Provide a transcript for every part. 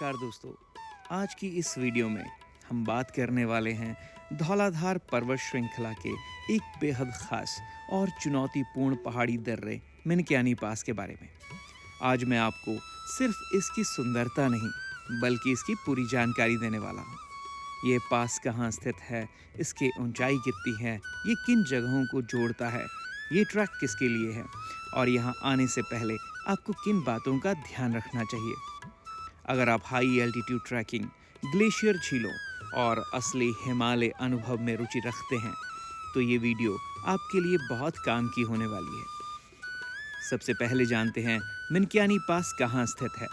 नमस्कार दोस्तों। आज की इस वीडियो में हम बात करने वाले हैं धौलाधार पर्वत श्रृंखला के एक बेहद खास और चुनौतीपूर्ण पहाड़ी दर्रे मिनक्यानी पास के बारे में। आज मैं आपको सिर्फ इसकी सुंदरता नहीं बल्कि इसकी पूरी जानकारी देने वाला हूँ। ये पास कहाँ स्थित है, इसकी ऊंचाई कितनी है, ये किन जगहों को जोड़ता है, ये ट्रैक किसके लिए है और यहाँ आने से पहले आपको किन बातों का ध्यान रखना चाहिए। अगर आप हाई एल्टीट्यूड ट्रैकिंग, ग्लेशियर झीलों और असली हिमालय अनुभव में रुचि रखते हैं तो ये वीडियो आपके लिए बहुत काम की होने वाली है। सबसे पहले जानते हैं मिनक्यानी पास कहाँ स्थित है।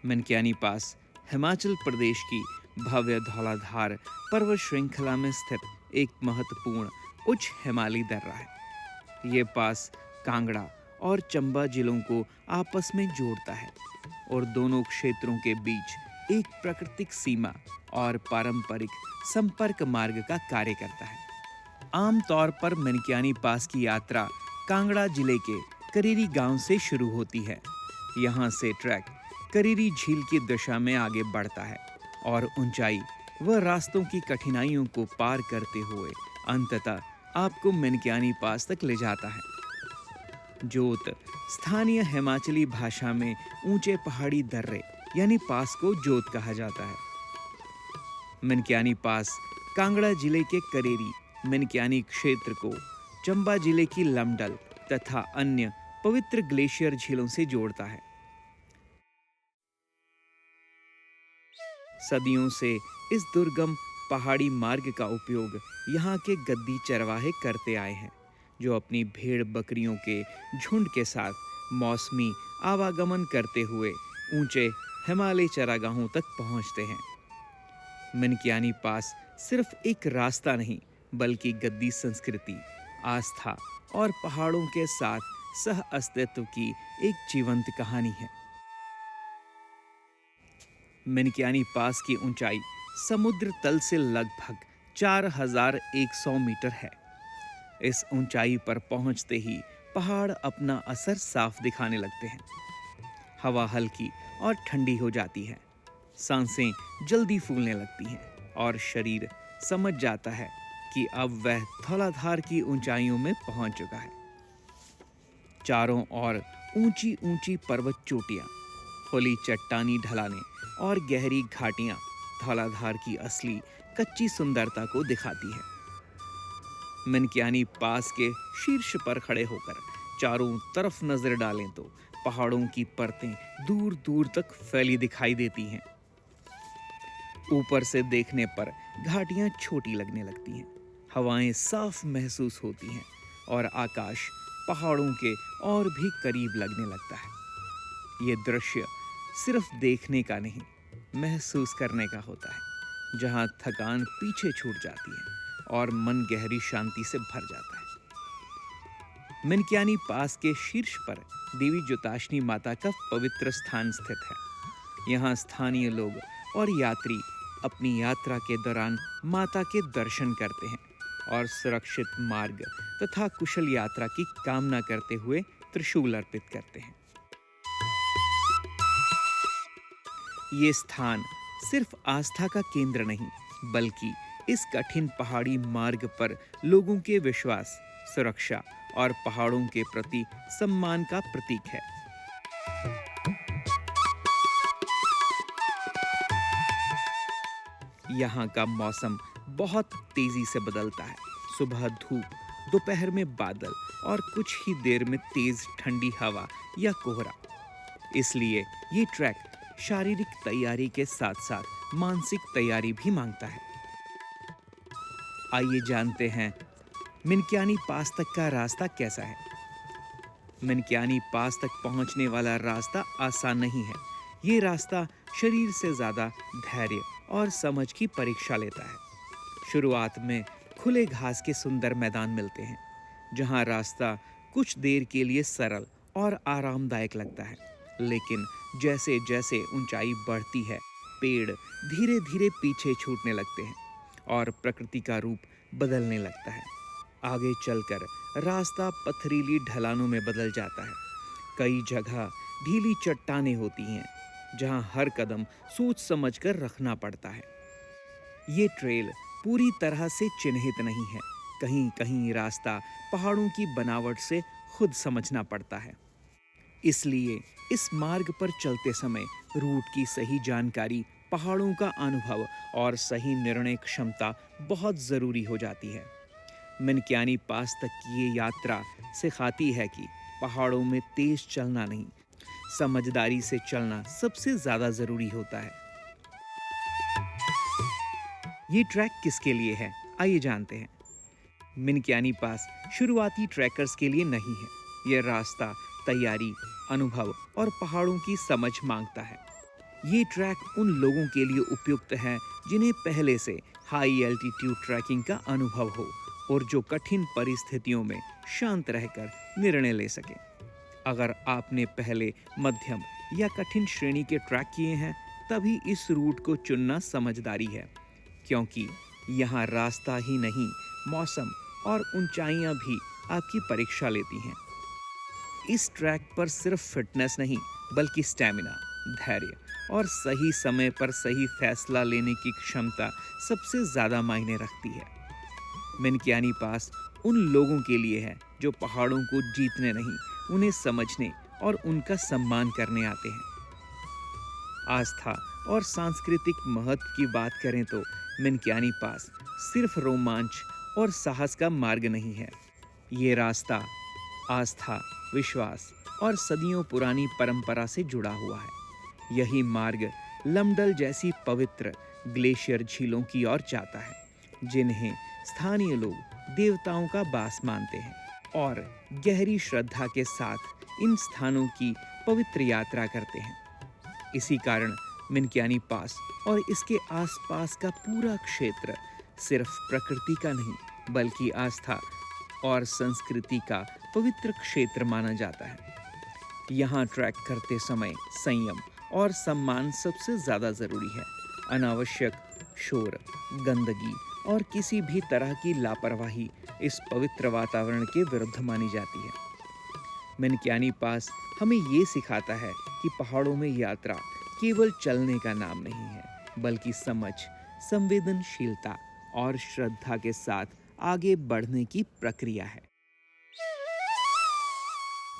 मिनक्यानी पास हिमाचल प्रदेश की भव्य धौलाधार पर्वत श्रृंखला में स्थित एक महत्वपूर्ण उच्च हिमालयी दर्रा है। ये पास कांगड़ा और चंबा जिलों को आपस में जोड़ता है और दोनों क्षेत्रों के बीच एक प्राकृतिक सीमा और पारंपरिक संपर्क मार्ग का कार्य करता है। आमतौर पर मिनक्यानी पास की यात्रा कांगड़ा जिले के करीरी गांव से शुरू होती है। यहाँ से ट्रैक करीरी झील की दिशा में आगे बढ़ता है और ऊंचाई व रास्तों की कठिनाइयों को पार करते हुए अंततः आपको मिनक्यानी पास तक ले जाता है। जोत स्थानीय हिमाचली भाषा में ऊंचे पहाड़ी दर्रे यानी पास को जोत कहा जाता है। मिनक्यानी पास कांगड़ा जिले के करेरी मिनक्यानी क्षेत्र को चंबा जिले की लमडल तथा अन्य पवित्र ग्लेशियर झीलों से जोड़ता है। सदियों से इस दुर्गम पहाड़ी मार्ग का उपयोग यहाँ के गद्दी चरवाहे करते आए हैं, जो अपनी भेड़ बकरियों के झुंड के साथ मौसमी आवागमन करते हुए ऊंचे हिमालय चरागाहों तक पहुंचते हैं। मिनक्यानी पास सिर्फ एक रास्ता नहीं बल्कि गद्दी संस्कृति, आस्था और पहाड़ों के साथ सह अस्तित्व की एक जीवंत कहानी है। मिनक्यानी पास की ऊंचाई समुद्र तल से लगभग 4100 मीटर है। इस ऊंचाई पर पहुंचते ही पहाड़ अपना असर साफ दिखाने लगते हैं। हवा हल्की और ठंडी हो जाती है, सांसें जल्दी फूलने लगती हैं और शरीर समझ जाता है कि अब वह धौलाधार की ऊंचाइयों में पहुंच चुका है। चारों ओर ऊंची ऊंची पर्वत चोटियां, खुली चट्टानी ढलानें और गहरी घाटियां धौलाधार की असली कच्ची सुंदरता को दिखाती है। मिनक्यानी पास के शीर्ष पर खड़े होकर चारों तरफ नजर डालें तो पहाड़ों की परतें दूर दूर तक फैली दिखाई देती हैं। ऊपर से देखने पर घाटियां छोटी लगने लगती हैं, हवाएं साफ महसूस होती हैं और आकाश पहाड़ों के और भी करीब लगने लगता है। ये दृश्य सिर्फ देखने का नहीं, महसूस करने का होता है, जहां थकान पीछे छूट जाती है और मन गहरी शांति से भर जाता है। मिनक्यानी पास के शीर्ष पर देवी ज्योताशनी माता का पवित्र स्थान स्थित है। यहाँ स्थानीय लोग और यात्री अपनी यात्रा के दौरान माता के दर्शन करते हैं और सुरक्षित मार्ग तथा कुशल यात्रा की कामना करते हुए त्रिशूल अर्पित करते हैं। ये स्थान सिर्फ आस्था का केंद्र नहीं बल्कि इस कठिन पहाड़ी मार्ग पर लोगों के विश्वास, सुरक्षा और पहाड़ों के प्रति सम्मान का प्रतीक है। यहाँ का मौसम बहुत तेजी से बदलता है। सुबह धूप, दोपहर में बादल और कुछ ही देर में तेज ठंडी हवा या कोहरा। इसलिए ये ट्रैक शारीरिक तैयारी के साथ साथ मानसिक तैयारी भी मांगता है। आइए जानते हैं मिनक्यानी पास तक का रास्ता कैसा है। मिनक्यानी पास तक पहुंचने वाला रास्ता आसान नहीं है। ये रास्ता शरीर से ज्यादा धैर्य और समझ की परीक्षा लेता है। शुरुआत में खुले घास के सुंदर मैदान मिलते हैं, जहां रास्ता कुछ देर के लिए सरल और आरामदायक लगता है, लेकिन जैसे जैसे ऊंचाई बढ़ती है, पेड़ धीरे धीरे पीछे छूटने लगते हैं और प्रकृति का रूप बदलने लगता है। आगे चलकर रास्ता पथरीली ढलानों में बदल जाता है। कई जगह ढीली चट्टानें होती हैं जहां हर कदम सोच समझकर रखना पड़ता है। ये ट्रेल पूरी तरह से चिन्हित नहीं है। कहीं कहीं रास्ता पहाड़ों की बनावट से खुद समझना पड़ता है। इसलिए इस मार्ग पर चलते समय रूट की सही जानकारी, पहाड़ों का अनुभव और सही निर्णय क्षमता बहुत ज़रूरी हो जाती है। मिनक्यानी पास तक की ये यात्रा सिखाती है कि पहाड़ों में तेज चलना नहीं, समझदारी से चलना सबसे ज़्यादा ज़रूरी होता है। ये ट्रैक किसके लिए है, आइए जानते हैं। मिनक्यानी पास शुरुआती ट्रैकर्स के लिए नहीं है। यह रास्ता तैयारी, अनुभव और पहाड़ों की समझ मांगता है। ये ट्रैक उन लोगों के लिए उपयुक्त है जिन्हें पहले से हाई एल्टीट्यूड ट्रैकिंग का अनुभव हो और जो कठिन परिस्थितियों में शांत रहकर निर्णय ले सके। अगर आपने पहले मध्यम या कठिन श्रेणी के ट्रैक किए हैं, तभी इस रूट को चुनना समझदारी है, क्योंकि यहाँ रास्ता ही नहीं, मौसम और ऊंचाइयाँ भी आपकी परीक्षा लेती हैं। इस ट्रैक पर सिर्फ फिटनेस नहीं, बल्कि स्टैमिना, धैर्य और सही समय पर सही फैसला लेने की क्षमता सबसे ज़्यादा मायने रखती है। मिनक्यानी पास उन लोगों के लिए है जो पहाड़ों को जीतने नहीं, उन्हें समझने और उनका सम्मान करने आते हैं। आस्था और सांस्कृतिक महत्व की बात करें तो मिनक्यानी पास सिर्फ रोमांच और साहस का मार्ग नहीं है। ये रास्ता आस्था, विश्वास और सदियों पुरानी परंपरा से जुड़ा हुआ है। यही मार्ग लमडल जैसी पवित्र ग्लेशियर झीलों की ओर जाता है, जिन्हें स्थानीय लोग देवताओं का वास मानते हैं और गहरी श्रद्धा के साथ इन स्थानों की पवित्र यात्रा करते हैं। इसी कारण मिनक्यानी पास और इसके आसपास का पूरा क्षेत्र सिर्फ प्रकृति का नहीं, बल्कि आस्था और संस्कृति का पवित्र क्षेत्र माना जाता है। यहाँ ट्रैक करते समय संयम और सम्मान सबसे ज़्यादा ज़रूरी है। अनावश्यक शोर, गंदगी और किसी भी तरह की लापरवाही इस पवित्र वातावरण के विरुद्ध मानी जाती है। मिनक्यानी पास हमें ये सिखाता है कि पहाड़ों में यात्रा केवल चलने का नाम नहीं है, बल्कि समझ, संवेदनशीलता और श्रद्धा के साथ आगे बढ़ने की प्रक्रिया है।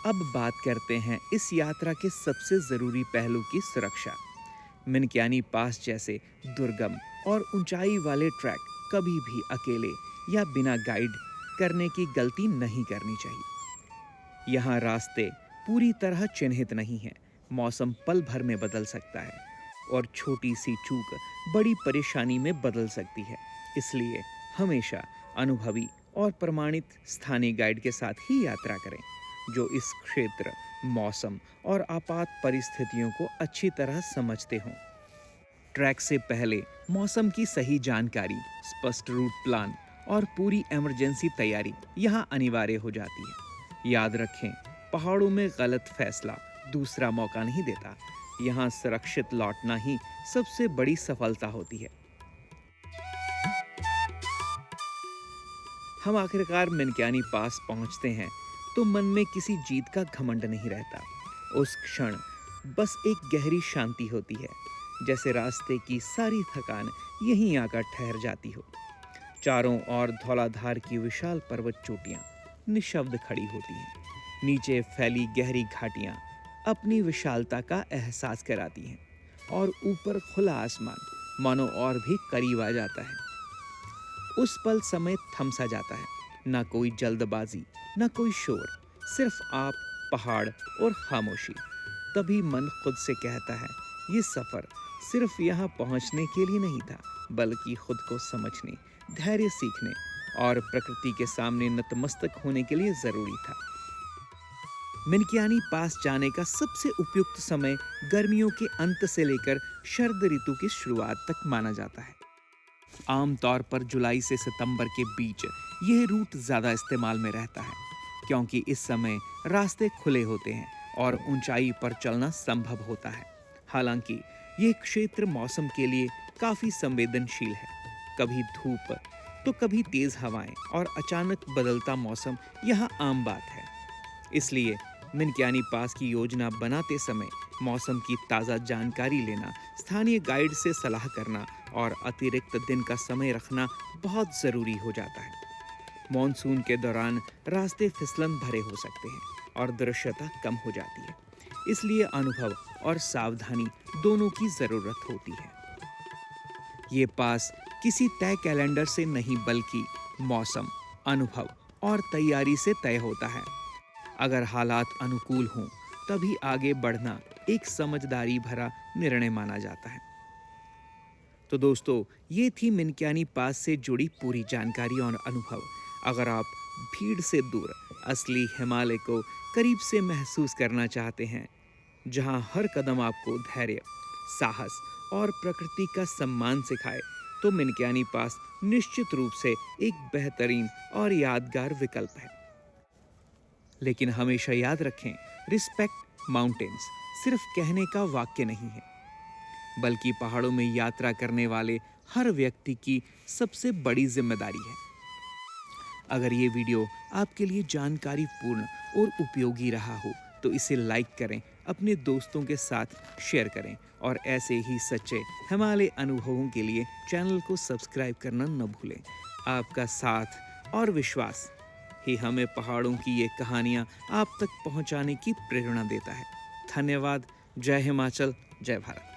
अब बात करते हैं इस यात्रा के सबसे ज़रूरी पहलू की सुरक्षा। मिनक्यानी पास जैसे दुर्गम और ऊंचाई वाले ट्रैक कभी भी अकेले या बिना गाइड करने की गलती नहीं करनी चाहिए। यहाँ रास्ते पूरी तरह चिन्हित नहीं हैं, मौसम पल भर में बदल सकता है और छोटी सी चूक बड़ी परेशानी में बदल सकती है। इसलिए हमेशा अनुभवी और प्रमाणित स्थानीय गाइड के साथ ही यात्रा करें, जो इस क्षेत्र, मौसम और आपात परिस्थितियों को अच्छी तरह समझते हों। ट्रैक से पहले मौसम की सही जानकारी, स्पष्ट रूट प्लान और पूरी इमरजेंसी तैयारी यहाँ अनिवार्य हो जाती है। याद रखें, पहाड़ों में गलत फैसला दूसरा मौका नहीं देता। यहाँ सुरक्षित लौटना ही सबसे बड़ी सफलता होती है। हम आखिरकार मिनक्यानी पास पहुँचते हैं तो मन में किसी जीत का घमंड नहीं रहता। उस क्षण बस एक गहरी शांति होती है, जैसे रास्ते की सारी थकान यहीं आकर ठहर जाती हो। चारों ओर धौलाधार की विशाल पर्वत चोटियां निशब्द खड़ी होती हैं। नीचे फैली गहरी घाटियां अपनी विशालता का एहसास कराती हैं और ऊपर खुला आसमान मानो और भी करीब आ जाता है। उस पल समय थम सा जाता है, ना कोई जल्दबाजी, ना कोई शोर, सिर्फ आप, पहाड़ और खामोशी। तभी मन खुद से कहता है, ये सफ़र सिर्फ यहाँ पहुँचने के लिए नहीं था, बल्कि खुद को समझने, धैर्य सीखने और प्रकृति के सामने नतमस्तक होने के लिए ज़रूरी था। मिनक्यानी पास जाने का सबसे उपयुक्त समय गर्मियों के अंत से लेकर शरद ऋतु की शुरुआत तक माना जाता है। आमतौर पर जुलाई से सितंबर के बीच यह रूट ज़्यादा इस्तेमाल में रहता है, क्योंकि इस समय रास्ते खुले होते हैं और ऊंचाई पर चलना संभव होता है। हालांकि ये क्षेत्र मौसम के लिए काफ़ी संवेदनशील है। कभी धूप तो कभी तेज़ हवाएं और अचानक बदलता मौसम यहाँ आम बात है। इसलिए मिनक्यानी पास की योजना बनाते समय मौसम की ताज़ा जानकारी लेना, स्थानीय गाइड से सलाह करना और अतिरिक्त दिन का समय रखना बहुत ज़रूरी हो जाता है। मॉनसून के दौरान रास्ते फिसलन भरे हो सकते हैं और दृश्यता कम हो जाती है, इसलिए अनुभव और सावधानी दोनों की ज़रूरत होती है। ये पास किसी तय कैलेंडर से नहीं बल्कि मौसम, अनुभव और तैयारी से तय होता है। अगर हालात अनुकूल हों तभी आगे बढ़ना एक समझदारी भरा निर्णय माना जाता है। तो दोस्तों, ये थी मिनक्यानी पास से जुड़ी पूरी जानकारी और अनुभव। अगर आप भीड़ से दूर असली हिमालय को करीब से महसूस करना चाहते हैं, जहां हर कदम आपको धैर्य, साहस और प्रकृति का सम्मान सिखाए, तो मिनक्यानी पास निश्चित रूप से एक बेहतरीन और यादगार विकल्प है। लेकिन हमेशा याद रखें, रिस्पेक्ट माउंटेन्स सिर्फ कहने का वाक्य नहीं है, बल्कि पहाड़ों में यात्रा करने वाले हर व्यक्ति की सबसे बड़ी जिम्मेदारी है। अगर ये वीडियो आपके लिए जानकारीपूर्ण और उपयोगी रहा हो तो इसे लाइक करें, अपने दोस्तों के साथ शेयर करें और ऐसे ही सच्चे हिमालय अनुभवों के लिए चैनल को सब्सक्राइब करना न भूलें। आपका साथ और विश्वास ही हमें पहाड़ों की ये कहानियाँ आप तक पहुँचाने की प्रेरणा देता है। धन्यवाद। जय हिमाचल, जय भारत।